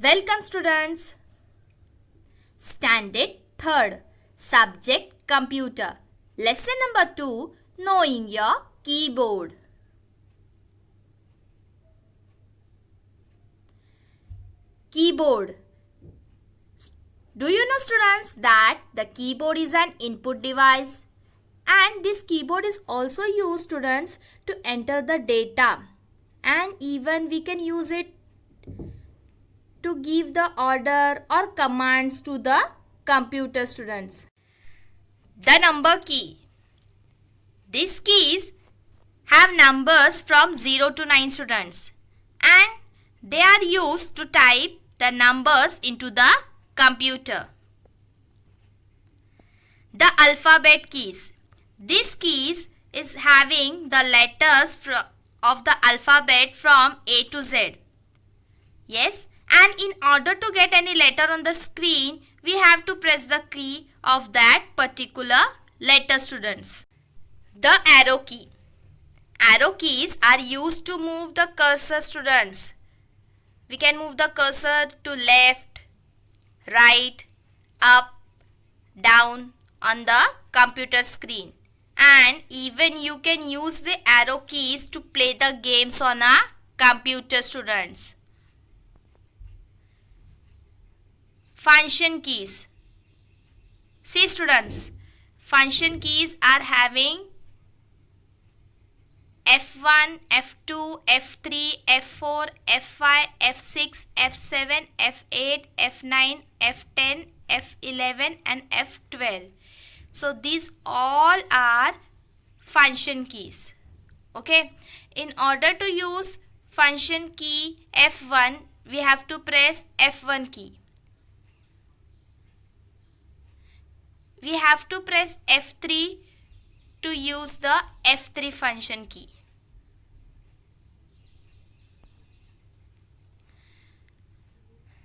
Welcome students. Standard 3rd. Subject Computer. Lesson number 2. Knowing your keyboard. Keyboard. Do you know students that the keyboard is an input device and this keyboard is also used students to enter the data, and even we can use it to give the order or commands to the computer students. The number key. These keys have numbers from 0 to 9 students and they are used to type the numbers into the computer. The alphabet keys. These keys is having the letters of the alphabet from A to Z. Yes, and in order to get any letter on the screen, we have to press the key of that particular letter students. The arrow key. Arrow keys are used to move the cursor students. We can move the cursor to left, right, up, down on the computer screen. And even you can use the arrow keys to play the games on a computer students. Function keys. See students, function keys are having F1, F2, F3, F4, F5, F6, F7, F8, F9, F10, F11 and F12. So these all are function keys. Okay. In order to use function key F1, we have to press F1 key. We have to press F3 to use the F3 function key.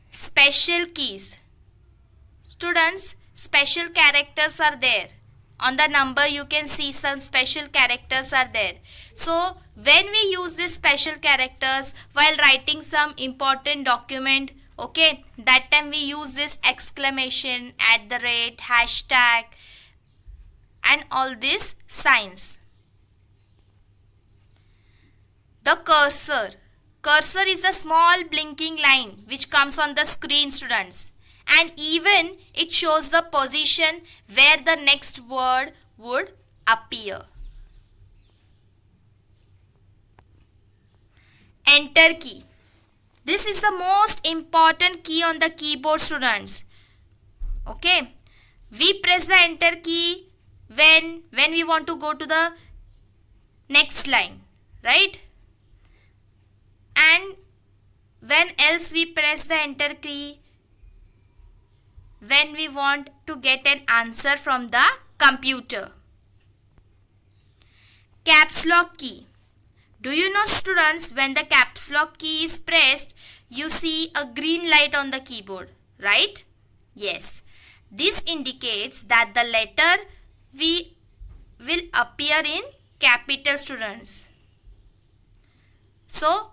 Special keys. Students, special characters are there. On the number you can see some special characters are there. So when we use these special characters while writing some important document, okay, that time we use this exclamation, @ hashtag and all these signs. The cursor. Cursor is a small blinking line which comes on the screen students, and even it shows the position where the next word would appear. Enter key. This is the most important key on the keyboard students. Okay. We press the enter key when we want to go to the next line, right? And when else we press the enter key when we want to get an answer from the computer. Caps lock key. Do you know students, when the caps lock key is pressed, you see a green light on the keyboard, right? Yes. This indicates that the letter will appear in capital students. So,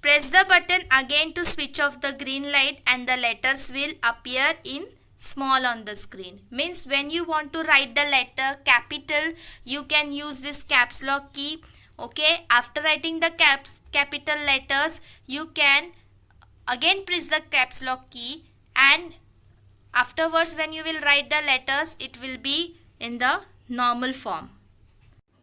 press the button again to switch off the green light and the letters will appear in small on the screen. Means when you want to write the letter capital, you can use this caps lock key. Okay, after writing the capital letters, you can again press the caps lock key, and afterwards when you will write the letters, it will be in the normal form.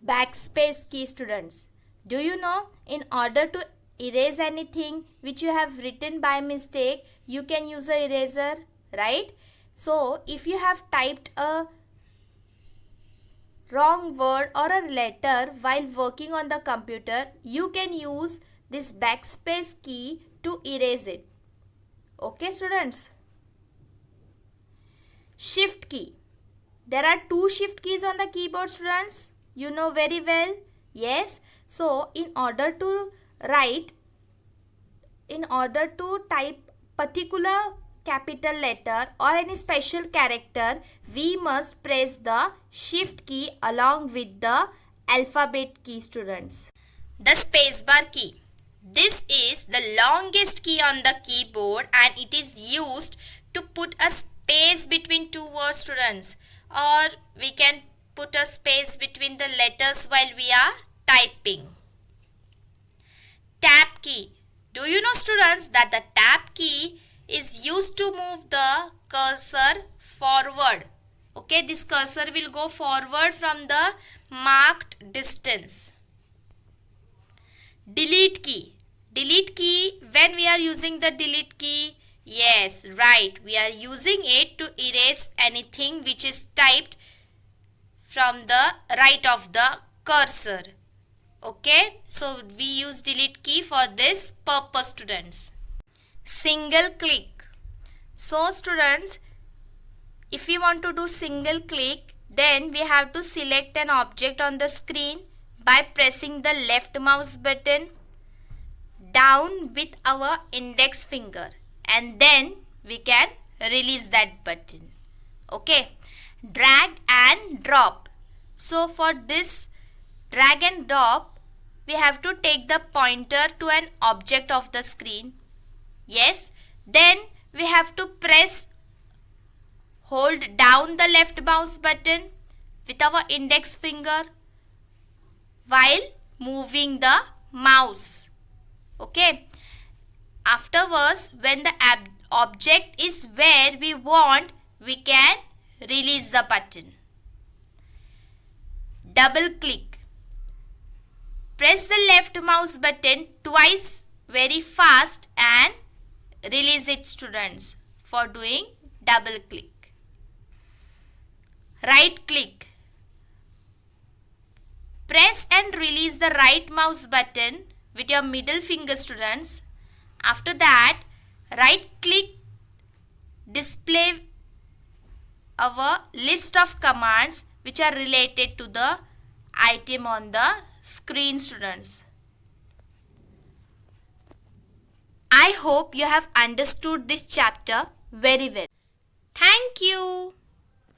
Backspace key students. Do you know, in order to erase anything which you have written by mistake, you can use a eraser, right? So if you have typed a wrong word or a letter while working on the computer, you can use this backspace key to erase it. Okay students. Shift key. There are 2 shift keys on the keyboard students. You know very well. Yes. So in order to type particular capital letter or any special character, we must press the shift key along with the alphabet key students. The spacebar key. This is the longest key on the keyboard and it is used to put a space between two words, students, or we can put a space between the letters while we are typing. Tab key. Do you know, students, that the tab key is used to move the cursor forward? Okay, this cursor will go forward from the marked distance. Delete key. Delete key, when we are using the delete key, yes, right, we are using it to erase anything which is typed from the right of the cursor. Okay, so we use delete key for this purpose, students. Single click. So students, if we want to do single click, then we have to select an object on the screen by pressing the left mouse button down with our index finger, and then we can release that button. Okay, drag and drop. So for this drag and drop, we have to take the pointer to an object of the screen. Yes, then we have to hold down the left mouse button with our index finger while moving the mouse. Okay, afterwards, when the object is where we want, we can release the button. Double click. Press the left mouse button twice very fast and release it, students, for doing double click. Right click. Press and release the right mouse button with your middle finger, students. After that, right click, display our list of commands which are related to the item on the screen, students. I hope you have understood this chapter very well. Thank you.